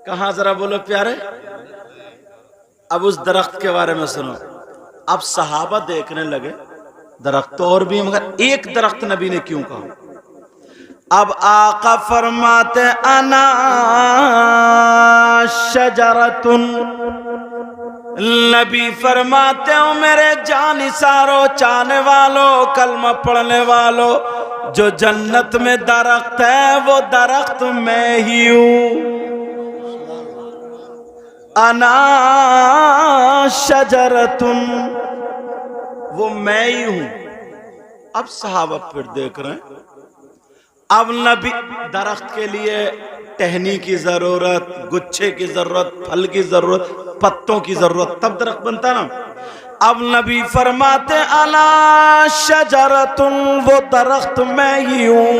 कहाँ जरा बोलो प्यारे। अब उस दरख्त के बारे में सुनो। अब सहाबा देखने लगे दरख्त और भी, मगर एक दरख्त नबी ने क्यों कहा। अब आका फरमाते अना शजरतुन, नबी फरमाते हो मेरे जानिसारो चाहने वालों, कलमा पढ़ने वालों, जो जन्नत में दरख्त है वो दरख्त मैं ही हूं। अना शजरतुन, वो मैं ही हूं। अब सहाबा फिर देख रहे हैं, अब नबी दरख्त के लिए टहनी की जरूरत, गुच्छे की जरूरत, फल की जरूरत, पत्तों की जरूरत, तब दरख्त बनता ना। अब नबी फरमाते अला शजरतुन, वो दरख्त मैं ही हूं।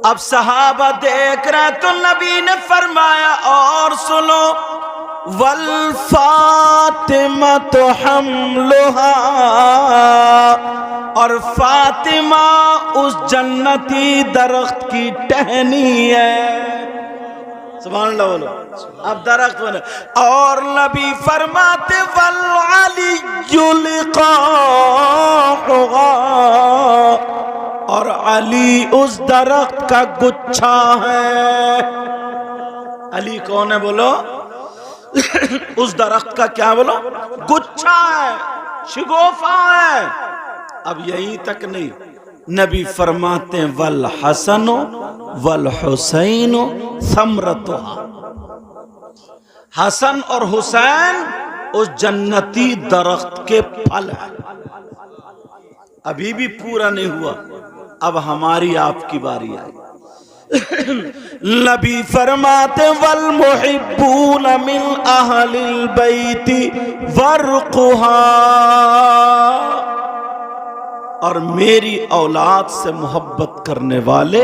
अब सहाबा देख रहे तो नबी ने फरमाया और सुनो, वल फातिमा तो हमलुहा, और फातिमा उस जन्नती दरख्त की टहनी है। सुभान अल्लाह बोलो। अब दरख्त बने। और नबी फरमाते वल अलीयुल क़ाहुहा, और अली उस दरख्त का गुच्छा है। अली कौन है बोलो? उस दरख्त का क्या बोलो? गुच्छा है, शिगोफा है। अब यहीं तक नहीं, नबी फरमाते वल हसनो वल हुसैनो समरतुहा, हसन और हुसैन उस जन्नती दरख्त के फल है। अभी भी पूरा नहीं हुआ, अब हमारी आपकी बारी आई। नबी फरमाते वल मुहिब्बून मिन अहलिल बैति वर्क़ुहा, और मेरी औलाद से मोहब्बत करने वाले,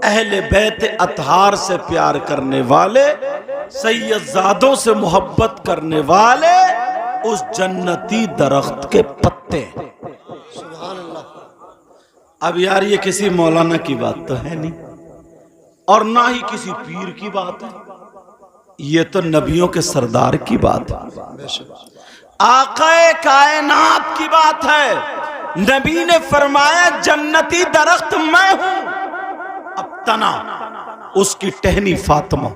अहले बैत अतहार से प्यार करने वाले, सैयदजादों से मोहब्बत करने वाले उस जन्नती दरख्त के पत्ते। अब यार ये किसी मौलाना की बात तो है नहीं, और ना ही किसी पीर की बात है, ये तो नबियों के सरदार की बात है, आक़ाए कायनात की बात है। नबी ने फरमाया जन्नती दरख्त मैं हूं। अब तना, उसकी टहनी फातिमा,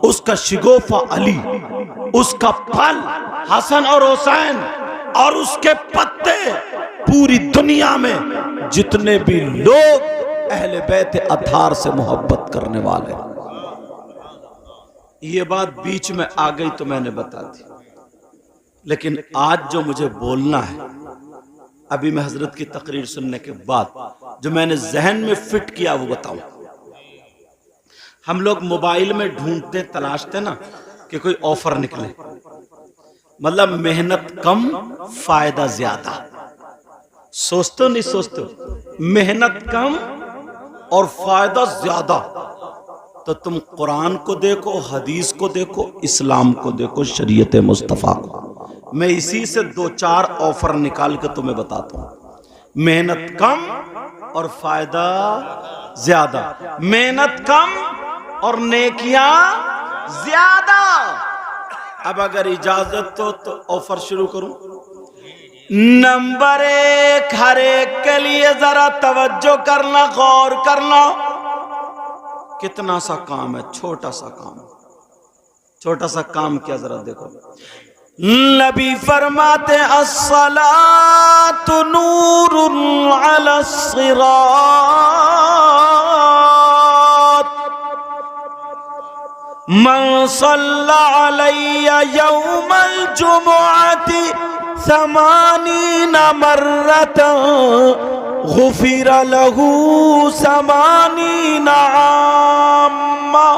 उसका शिगोफा अली, उसका फल हसन और हुसैन, और उसके पत्ते पूरी दुनिया में जितने भी लोग अहले बैत अतहार से मोहब्बत करने वाले। ये बात बीच में आ गई तो मैंने बता दी, लेकिन आज जो मुझे बोलना है, अभी मैं हजरत की तकरीर सुनने के बाद जो मैंने जहन में फिट किया वो बताऊं। हम लोग मोबाइल में ढूंढते तलाशते ना कि कोई ऑफर निकले, मतलब मेहनत कम फायदा ज्यादा, सोचते नहीं सोचते, मेहनत कम और फायदा ज्यादा। तो तुम कुरान को देखो, हदीस को देखो, इस्लाम को देखो, शरीयत मुस्तफा को। मैं इसी से दो चार ऑफर निकाल के तुम्हें बताता हूं। मेहनत कम और फायदा ज्यादा, मेहनत कम और नेकियां ज्यादा। अब अगर इजाजत तो ऑफर शुरू करूं। नंबर 1, हर एक के लिए जरा तवज्जो करना, गौर करना। कितना सा काम है, छोटा सा काम। छोटा सा काम क्या, जरा देखो। नबी फरमाते अस्सलातु नूरुन अला सिरात, मन सल्ला अलैया यौमल जुमुअती समानीना मर्रतन गुफिरा लहू समानीना आम्मा।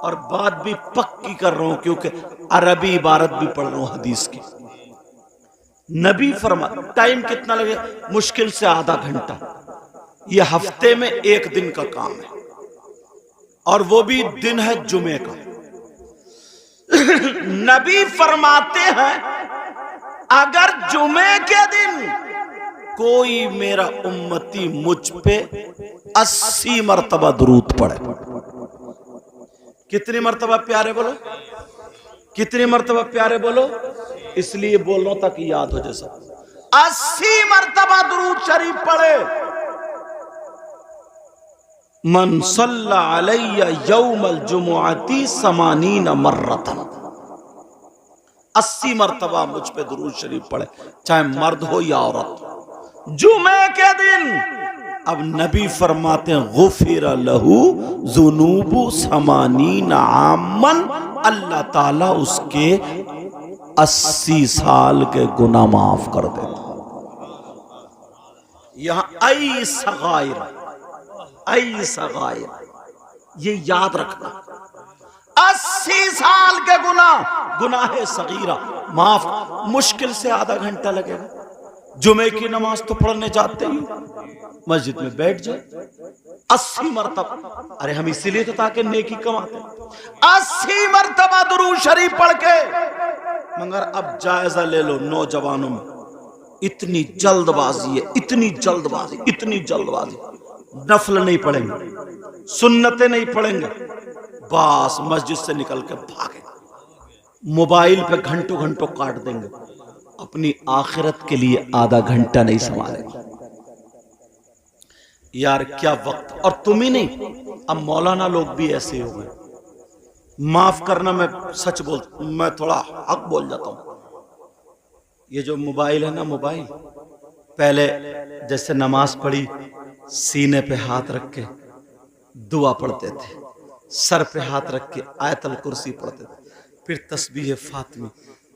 और बात भी पक्की कर रहा हूं क्योंकि अरबी इबारत भी पढ़ रहा हूं हदीस की। नबी फरमा, टाइम कितना लगेगा? मुश्किल से आधा घंटा। यह हफ्ते में एक दिन का काम है, और वो भी दिन है जुमे का। नबी फरमाते हैं अगर जुमे के दिन कोई मेरा उम्मती मुझ पे 80 मरतबा दुरूद पढ़े, कितनी मर्तबा प्यारे बोलो, कितनी मर्तबा प्यारे बोलो, इसलिए बोल रहा हूं ताकि याद हो जैसा। 80 मर्तबा दुरूद शरीफ पढ़े। मन सल्ला अलैया यौमल जुमुअती समानीन मर्रतन, 80 मर्तबा मुझ पे दुरूद शरीफ पढ़े, चाहे मर्द हो या औरत, जुमे के दिन। अब नबी फरमाते हैं गुफिर लहू जुनूबु समानीन आमन, अल्लाह ताला उसके 80 साल के गुनाह माफ कर देता। यहां आई सगायर, आई सगायर, ये याद रखना। 80 साल के गुनाह, गुनाह सगीरा माफ, मुश्किल से आधा घंटा लगेगा। जुमे की नमाज तो पढ़ने जाते ही मस्जिद में बैठ जाए 80 मरतबा। अरे हम इसीलिए तो ताकि नेकी कमाते, 80 मरतबा दुरूद शरीफ पढ़ के। मगर अब जायजा ले लो नौजवानों में, इतनी जल्दबाजी है, इतनी जल्दबाजी, इतनी जल्दबाजी। नफल नहीं पढ़ेंगे, सुन्नतें नहीं पढ़ेंगे, बस मस्जिद से निकल के भागे, मोबाइल पे घंटों घंटों काट देंगे, अपनी आखिरत के लिए आधा घंटा नहीं संभालेंगे। यार क्या वक्त, और तुम ही नहीं, अब मौलाना लोग भी ऐसे हो गए। माफ करना, मैं सच मैं थोड़ा हक बोल जाता हूं। ये जो मोबाइल है ना, मोबाइल पहले जैसे नमाज पढ़ी, सीने पे हाथ रख के दुआ पढ़ते थे, सर पे हाथ रख के आयतल कुर्सी पढ़ते थे, फिर तस्बीह फातिमी,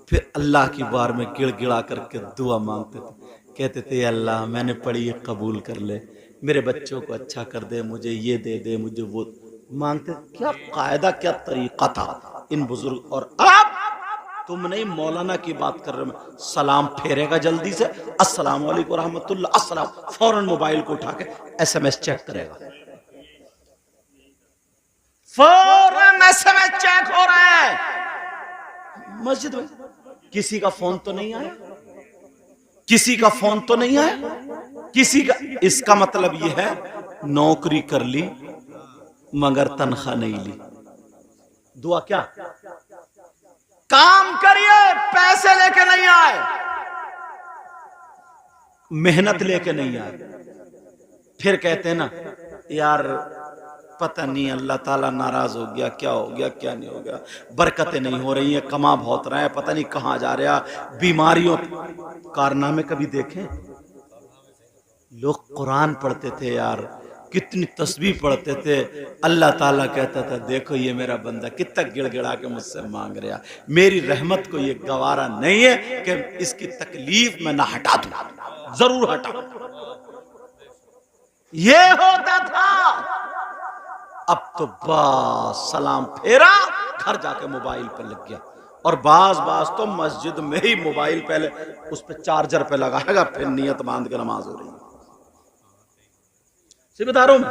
फिर अल्लाह की बार में गिड़गिड़ा करके दुआ मांगते थे। कहते थे अल्लाह मैंने पढ़ी ये कबूल कर ले, मेरे बच्चों को अच्छा कर दे, मुझे ये दे दे, मुझे वो मांगते। क्या कायदा, क्या तरीका था इन बुजुर्ग। और अब तुम नहीं मौलाना की बात कर रहे हो, सलाम फेरेगा जल्दी से, अस्सलाम वालेकुम रहमतुल्लाह, अस्सलाम, फौरन मोबाइल को उठा के SMS चेक करेगा, फौरन SMS चेक हो रहा है मस्जिद में। किसी का फोन तो नहीं आया, किसी का फोन तो नहीं आया, किसी का। इसका मतलब यह है नौकरी कर ली मगर तनख्वाह नहीं ली। दुआ क्या, काम करिए पैसे लेके नहीं आए, मेहनत लेके नहीं आए। फिर कहते हैं ना यार पता नहीं अल्लाह ताला नाराज हो गया, क्या हो गया, क्या नहीं हो गया, बरकतें नहीं हो रही हैं, कमा बहुत रहा है, पता नहीं कहां जा रहा, बीमारियों। कारनामे कभी देखें? लोग कुरान पढ़ते थे यार, कितनी तस्बीह पढ़ते थे, अल्लाह ताला कहता था देखो ये मेरा बंदा कितना गिड़गिड़ा के मुझसे मांग रहा, मेरी रहमत को ये गवारा नहीं है कि इसकी तकलीफ मैं ना हटा दूं, जरूर हटा। ये होता था। अब तो बस सलाम फेरा, घर जाके मोबाइल पर लग गया। और बाज तो मस्जिद में ही मोबाइल पहले उस पर चार्जर पे लगाएगा, फिर नियत बांध के नमाज हो रही है। बता रहा हूं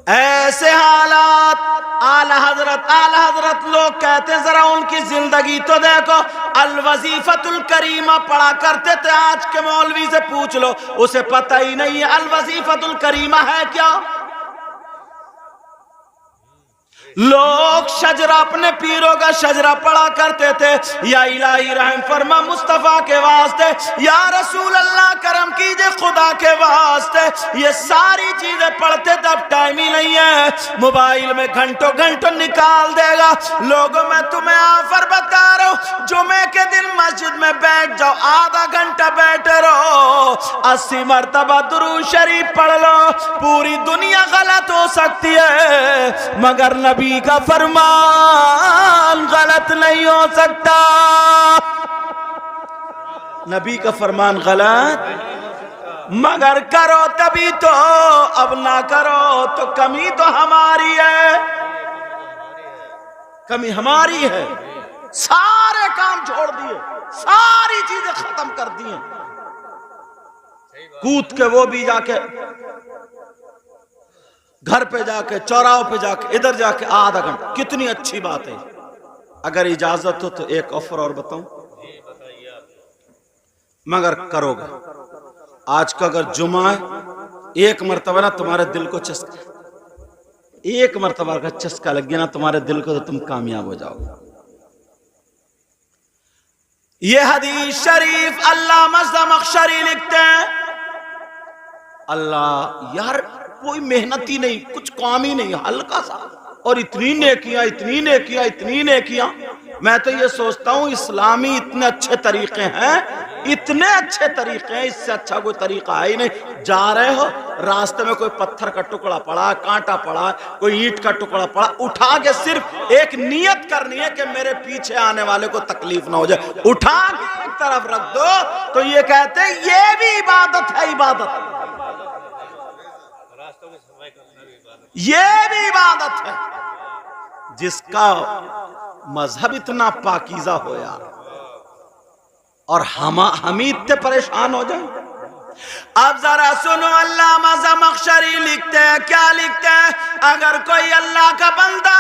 ऐसे हालात। आला हजरत लोग कहते हैं जरा उनकी जिंदगी तो देखो। अल वजीफतुल करीमा पढ़ा करते थे, आज के मौलवी से पूछ लो उसे पता ही नहीं है अल वजीफतुल करीमा है क्या। लोग शजरा, अपने पीरों का शजरा पढ़ा करते थे, या इलाही रहम फरमा मुस्तफा के वास्ते, या रसूल अल्लाह करम कीजिए खुदा के वास्ते। ये सारी चीजें पढ़ते थे, अब टाइम ही नहीं है, मोबाइल में घंटों घंटों निकाल देगा। लोगों मैं तुम्हें ऑफर बता रहा हूं, जुमे के दिन मस्जिद में बैठ जाओ, आधा घंटा बैठे रहो, 80 मरतबा दुरूद शरीफ पढ़ लो। पूरी दुनिया गलत हो सकती है मगर नबी का फरमान गलत नहीं हो सकता। नबी का फरमान गलत मगर करो तभी तो, अब ना करो तो कमी तो हमारी है, कमी हमारी है। सारे काम छोड़ दिए, सारी चीजें खत्म कर दी हैं, कूद के वो भी जाके घर पे जाके, चौराहों पे जाके, इधर जाके आधा घंटा। कितनी अच्छी बात है। अगर इजाजत हो तो एक ऑफर और बताऊं, मगर करोगे। आज का अगर जुमा है, एक मर्तबा ना तुम्हारे दिल को एक मर्तबा का चस्का लग गया ना तुम्हारे दिल को, तो तुम कामयाब हो जाओगे। ये हदीस शरीफ अल्लामा ज़मख़शरी लिखते हैं, अल्लाह यार कोई मेहनत ही नहीं, कुछ काम ही नहीं, हल्का सा, और इतनी नेकियां, इतनी नेकियां, इतनी नेकियां। मैं तो ये सोचता हूं इस्लामी इतने अच्छे तरीके हैं, इतने अच्छे तरीके हैं, इससे अच्छा कोई तरीका है ही नहीं। जा रहे हो, रास्ते में कोई पत्थर का टुकड़ा पड़ा, कांटा पड़ा, कोई ईंट का टुकड़ा पड़ा, उठा के सिर्फ एक नियत करनी है कि मेरे पीछे आने वाले को तकलीफ ना हो जाए, उठा के एक तरफ रख दो। तो ये कहते हैं ये भी इबादत है, इबादत, ये भी इबादत है। जिसका मजहब इतना पाकीज़ा हो यार, और हम इतने परेशान हो जाए। अब जरा सुनो, अल्लामा ज़मख़शरी लिखते हैं, क्या लिखते हैं, अगर कोई अल्लाह का बंदा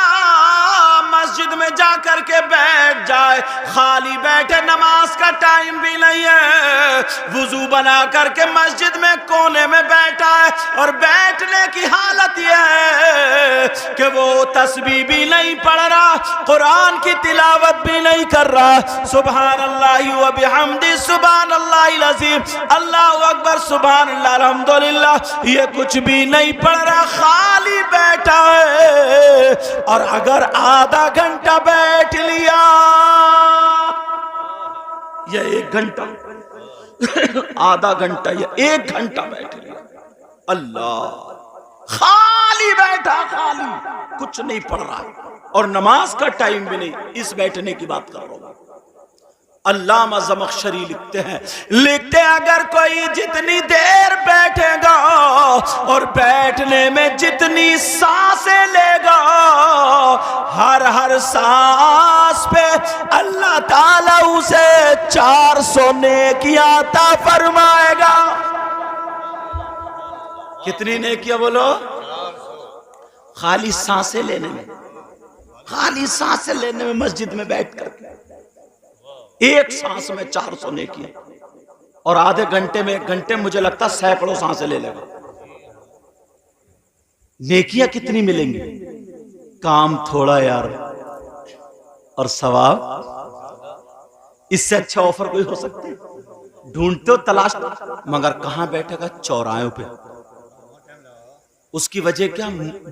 मस्जिद में जाकर के बैठ जाए, खाली बैठे, नमाज का टाइम भी नहीं है, वुजू बना करके मस्जिद में कोने में बैठा है, और बैठने की हालत यह है कि वो तस्बीह भी नहीं पढ़ रहा, कुरान की तिलावत भी नहीं कर रहा, सुभानअल्लाह व बिहम्दी, सुभानअल्लाहिल अज़ीम, अल्लाहु अकबर, सुभान अल्लाह, अल्हम्दुलिल्लाह, ये कुछ भी नहीं पढ़ रहा, खाली बैठा है। और अगर आधा घंटा बैठ लिया या 1 घंटा, आधा घंटा या 1 घंटा बैठ लिया, अल्लाह, खाली बैठा, खाली, कुछ नहीं पढ़ रहा, और नमाज का टाइम भी नहीं, इस बैठने की बात कर रहा हूं। अल्लामा ज़मख़शरी लिखते हैं, अगर कोई जितनी देर बैठेगा और बैठने में जितनी सांसें लेगा, हर सांस पे अल्लाह ताला उसे 400 नेकियां अता फरमाएगा। कितनी नेकियां बोलो? खाली सांसें लेने में, खाली सांसें लेने में, मस्जिद में बैठ कर एक सांस में 400 नेकियां, और आधे घंटे में, 1 घंटे में मुझे लगता सैकड़ों सांसें ले लेगा। नेकियां कितनी मिलेंगी? काम थोड़ा यार, और सवाब, इससे अच्छा ऑफर कोई हो सकता है? ढूंढते हो, तलाश, मगर कहां बैठेगा? चौराहों पे। उसकी वजह क्या?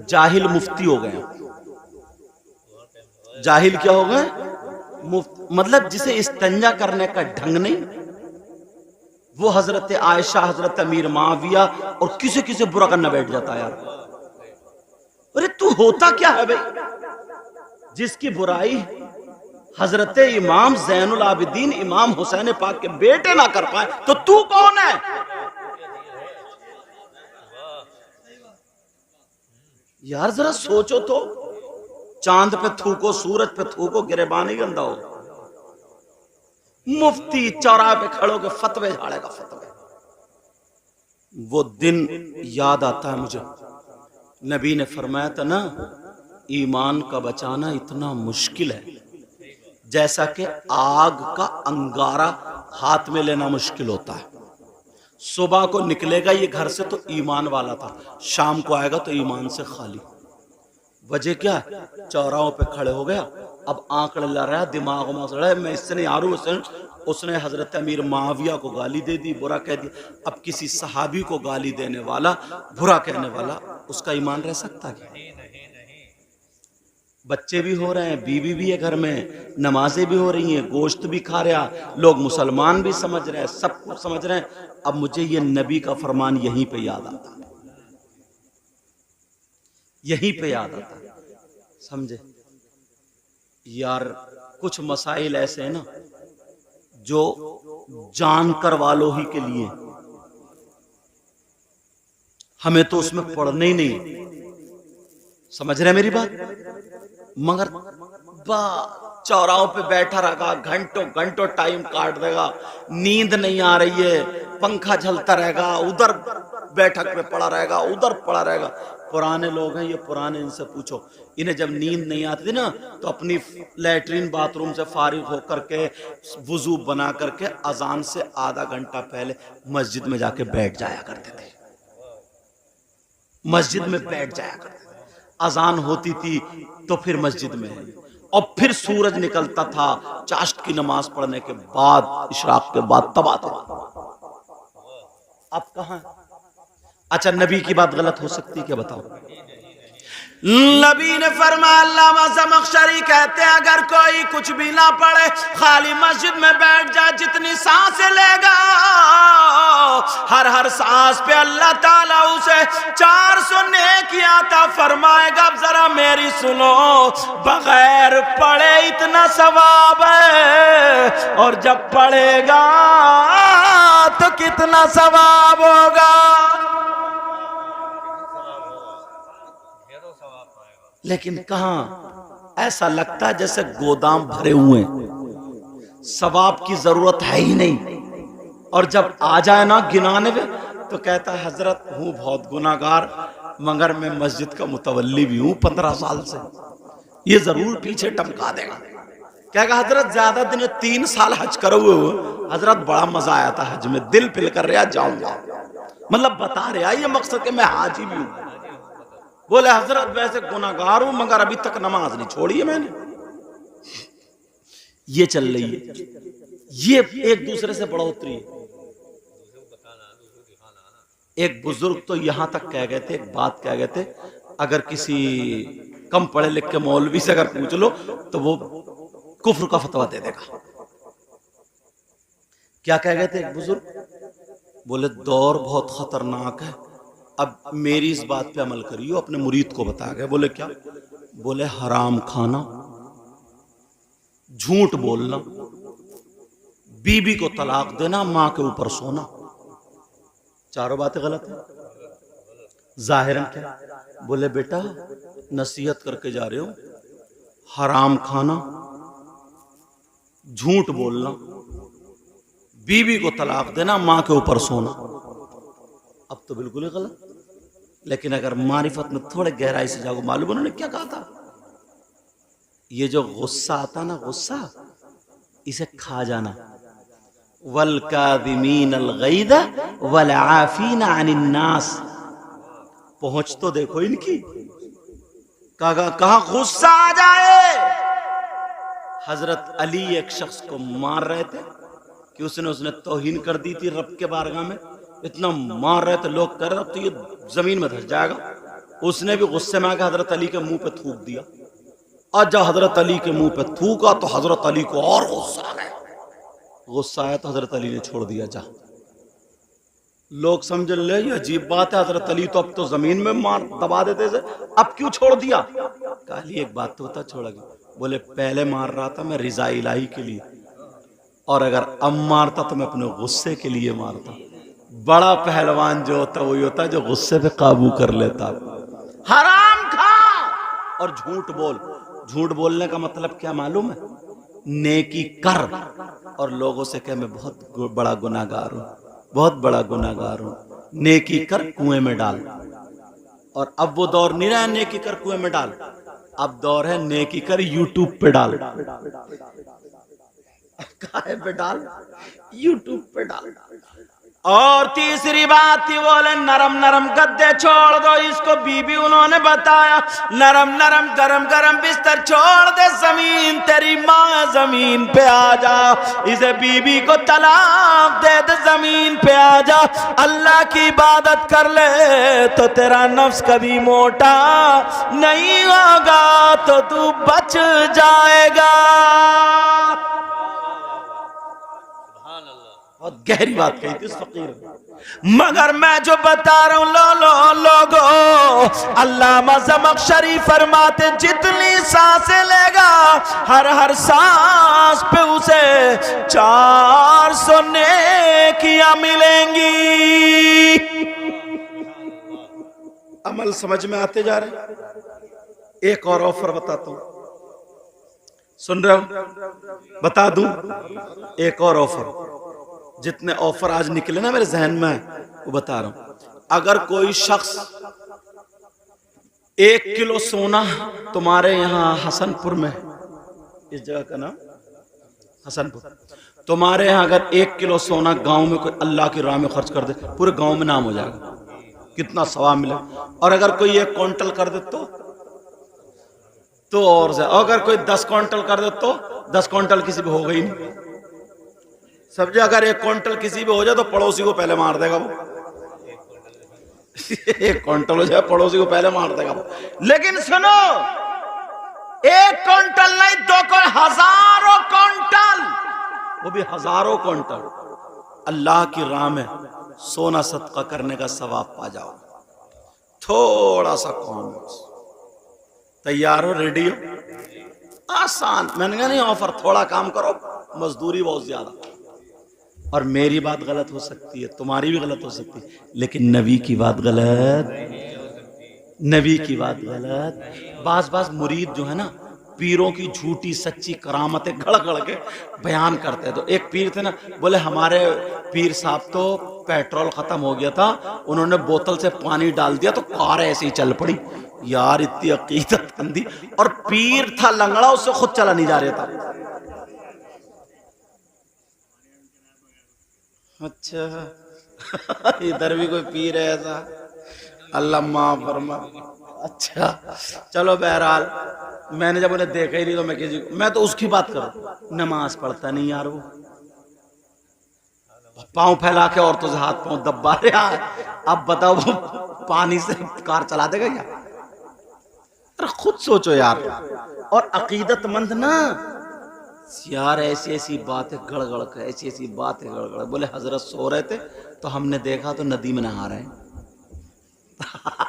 जाहिल मुफ्ती हो गए। जाहिल क्या हो गए? मतलब जिसे इस्तंजा करने का ढंग नहीं, वो हजरत आयशा, हजरत अमीर माविया और किसी किसी बुरा करना बैठ जाता यार। अरे तू होता क्या है भाई? जिसकी बुराई हजरत इमाम ज़ैनुल आबिदीन इमाम हुसैन पाक के बेटे ना कर पाए, तो तू कौन है? यार जरा सोचो तो, चांद पे थूको, सूरज पे थूको, गिरेबान ही गंदा हो। मुफ्ती चौराहे पे खड़ो के फतवे झाड़ेगा, फतवे। वो दिन याद आता है मुझे, नबी ने फरमाया था ना, ईमान का बचाना इतना मुश्किल है जैसा कि आग का अंगारा हाथ में लेना मुश्किल होता है। सुबह को निकलेगा ये घर से तो ईमान वाला था, शाम को आएगा तो ईमान से खाली। वजह क्या है? चौराहों पे खड़े हो गया, अब आंकड़ लड़ रहा है, दिमाग में सड़ रहा है, मैं इससे नहीं हारू, उसने हजरत अमीर माविया को गाली दे दी, बुरा कह दिया। अब किसी सहाबी को गाली देने वाला, बुरा कहने वाला, उसका ईमान रह सकता है? बच्चे भी हो रहे हैं, बीवी भी है घर में, नमाजें भी हो रही हैं, गोश्त भी खा रहा, लोग मुसलमान भी समझ रहे हैं, सब कुछ समझ रहे हैं। अब मुझे ये नबी का फरमान यहीं पे याद आता, यहीं पे याद आता, समझे यार? कुछ मसाइल ऐसे हैं ना जो जानकर वालों ही के लिए, हमें तो उसमें पढ़ने ही नहीं, समझ रहे हैं मेरी बात? मगर चौराहों पे बैठा रहेगा, घंटों घंटों टाइम काट देगा, नींद नहीं आ रही है, पंखा चलता रहेगा, उधर बैठक पे पड़ा रहेगा, उधर पड़ा रहेगा। पुराने लोग हैं ये, पुराने, इनसे पूछो, इन्हें जब नींद नहीं आती थी ना तो अपनी लैट्रिन बाथरूम से फारिग होकर के वुजू बना करके अजान से आधा घंटा पहले मस्जिद में जाके बैठ जाया करते थे, मस्जिद में बैठ जाया करते थे। अजान होती थी तो फिर मस्जिद में है, और फिर सूरज निकलता था चाश्त की नमाज पढ़ने के बाद, इशराक के बाद, तब आता। अब कहां? अच्छा, नबी की बात गलत हो सकती है क्या? बताओ। नबी ने फरमाया, अल्लामा ज़मख़शरी कहते हैं अगर कोई कुछ भी ना पढ़े, खाली मस्जिद में बैठ जाए, जितनी सांसें लेगा हर सांस पे अल्लाह ताला उसे 400 नेकियां अता फरमाएगा। अब जरा मेरी सुनो, बगैर पढ़े इतना सवाब है, और जब पढ़ेगा तो कितना सवाब होगा। लेकिन कहां, ऐसा लगता है जैसे गोदाम भरे हुए हैं, सवाब की जरूरत है ही नहीं। और जब आ जाए ना गिनाने में तो कहता है हजरत हूं बहुत गुनाहगार, मगर मैं मस्जिद का मुतवल्ली भी हूं 15 साल से। ये जरूर पीछे टमका देगा, कहेगा हजरत ज्यादा दिन 3 साल हज करे हुए हो, हजरत बड़ा मजा आया था हज में, दिल फिल कर रहा जाऊंगा। मतलब बता रहा ये मकसद के मैं हाजी भी हूं। बोले हजरत वैसे गुनाहगार हूं मगर अभी तक नमाज नहीं छोड़ी है मैंने। ये चल रही है, ये एक दूसरे से बढ़ोतरी है। एक बुजुर्ग तो यहां तक कह गए थे, एक बात कह गए थे, अगर किसी कम पढ़े लिख के मौलवी से अगर पूछ लो तो वो कुफ्र का फतवा दे देगा। क्या कह गए थे एक बुजुर्ग? बोले दौर बहुत खतरनाक है, अब मेरी इस बात पे अमल करियो, अपने मुरीद को बता गए। बोले क्या? बोले हराम खाना, झूठ बोलना, बीबी को तलाक देना, मां के ऊपर सोना, चारों बातें गलत है। जाहिरन क्या? बोले बेटा नसीहत करके जा रहे हो, हराम खाना, झूठ बोलना, बीबी को तलाक देना, मां के ऊपर सोना, अब तो बिल्कुल ही गलत। लेकिन अगर मारिफत में थोड़े गहराई से जाओ, मालूम उन्होंने क्या कहा था? ये जो गुस्सा आता ना, गुस्सा, इसे खा जाना। वल काज़िमीन अल गैज़ वल आफ़ीना अनिन नास। पहुंच तो देखो इनकी, कहां गुस्सा आ जाए। हजरत अली एक शख्स को मार रहे थे कि उसने तौहीन कर दी थी रब के बारगाह में, इतना मार रहे थे, लोग कर रहे तो ये जमीन में धस जाएगा। उसने भी गुस्से में आकर हजरत अली के मुंह पे थूक दिया, और जब हजरत अली के मुंह पे थूका तो हजरत अली को और गुस्सा आ गया। गुस्सा आया तो हजरत अली ने छोड़ दिया। जा, लोग समझ ले ये अजीब बात है, हजरत अली तो अब तो जमीन में मार दबा देते थे, अब क्यों छोड़ दिया? काली एक बात तो बता, छोड़ा क्यों? बोले पहले मार रहा था मैं रिजा इलाही के लिए, और अगर अब मारता तो मैं अपने गुस्से के लिए मारता। बड़ा पहलवान जो होता वही होता है जो गुस्से पे काबू कर लेता। हराम खा और झूठ बोल। झूठ बोलने का मतलब क्या मालूम है? नेकी कर और लोगों से कह मैं बहुत बड़ा गुनाहगार हूं, बहुत बड़ा गुनाहगार हूं। नेकी कर कुएं में डाल। और अब वो दौर नहीं रहा नेकी कर कुएं में डाल, अब दौर है नेकी कर यूट्यूब पे डाल। काहे पे डाल? यूट्यूब पे डाल। और तीसरी बात थी, बोले नरम नरम गद्दे छोड़ दो। इसको बीबी उन्होंने बताया, नरम नरम गरम गरम बिस्तर छोड़ दे, जमीन तेरी माँ, जमीन पे आ जा। इसे बीबी को तलाक दे दे, जमीन पे आ जा, अल्लाह की इबादत कर ले तो तेरा नफ्स कभी मोटा नहीं होगा, तो तू बच जाएगा। बहुत गहरी बात कही थी उस फकीर। मगर मैं जो बता रहा हूं लोगों, अल्लामा ज़मख़शरी फरमाते जितनी सांसें लेगा हर सांस पे उसे 400 नेकियां मिलेंगी। अमल समझ में आते जा रहे। एक और ऑफर बताता हूं, सुन रहे हो? बता दूं एक और ऑफर। जितने ऑफर आज निकले ना मेरे जहन में वो बता रहा हूं। अगर कोई शख्स 1 किलो सोना तुम्हारे यहाँ हसनपुर में, इस जगह का नाम हसनपुर, तुम्हारे यहाँ अगर 1 किलो सोना गांव में कोई अल्लाह की राह में खर्च कर दे, पूरे गांव में नाम हो जाएगा, कितना सवाब मिले। और अगर कोई 1 क्विंटल कर दे तो तो और से अगर कोई 10 क्विंटल कर दे तो 10 क्विंटल किसी पे हो गई नहीं। सब्जी अगर 1 क्विंटल किसी पे हो जाए तो पड़ोसी को पहले मार देगा वो। 1 क्विंटल हो जाए पड़ोसी को पहले मार देगा वो। लेकिन सुनो, 1 क्विंटल नहीं, 2 हजारों क्विंटल, वो भी हजारों क्विंटल अल्लाह की राह में सोना सदका करने का सवाब पा जाओ। थोड़ा सा कौन, तैयार हो, रेडी हो? आसान, मैंने कहा नहीं ऑफर, थोड़ा काम करो, मजदूरी बहुत ज्यादा। और मेरी बात गलत हो सकती है, तुम्हारी भी गलत हो सकती है, लेकिन नबी की बात गलत, नबी की बात गलत। बाज मुरीद जो है ना, पीरों की झूठी सच्ची करामतें गढ़ गढ़ के बयान करते हैं। तो एक पीर थे ना, बोले हमारे पीर साहब तो पेट्रोल खत्म हो गया था, उन्होंने बोतल से पानी डाल दिया तो कार ऐसे ही चल पड़ी। यार इतनी अकीदत अंधी, और पीर था लंगड़ा, उससे खुद चला नहीं जा रहा था। अच्छा इधर भी कोई पीर है ऐसा, अल्लाह माफ फरमा। अच्छा चलो, बहरहाल मैंने जब उन्हें देखा ही नहीं तो मैं तो उसकी बात करूं, नमाज पढ़ता नहीं यार, वो पांव फैला के औरतों से हाथ पांव दबा रहा है। अब बताओ वो पानी से कार चला देगा क्या? अरे खुद सोचो यार। और अकीदतमंद ना यार, ऐसी ऐसी बातें गड़गड़ कर, ऐसी ऐसी बातें गड़गड़। बोले हजरत सो रहे थे तो हमने देखा तो नदी में नहा रहे हैं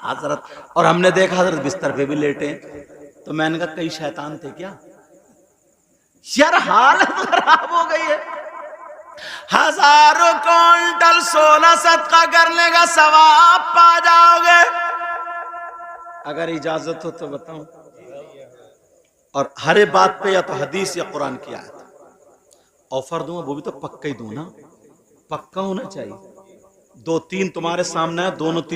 हजरत, और हमने देखा हजरत बिस्तर पे भी लेटे हैं। तो मैंने कहा कई शैतान थे क्या? यार हालत खराब हो गई है। हजारों क्विंटल सोना सदका करने का सवाब पा जाओगे, अगर इजाजत हो तो बताऊं। और हर बात पे या तो हदीस या कुरान की आयत। ऑफर दूंगा वो भी तो पक्का ही दूं ना, पक्का होना चाहिए। 2-3 तुम्हारे सामने है, दोनों तीन